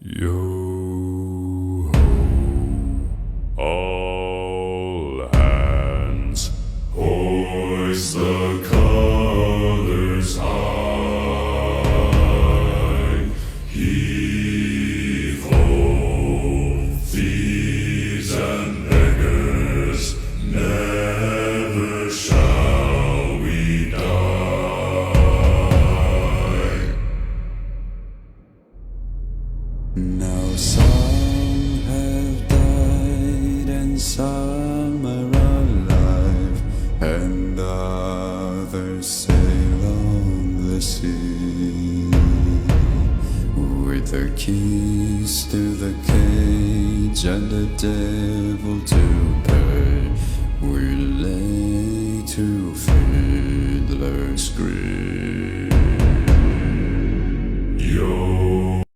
Yo ho, all hands, hoist the colors high. Heave ho, thieves and beggars, never shall we die. Now some have died and some are alive, and others sail on the sea. With the keys to the cage and the devil to pay, we lay to Fiddler's Grave.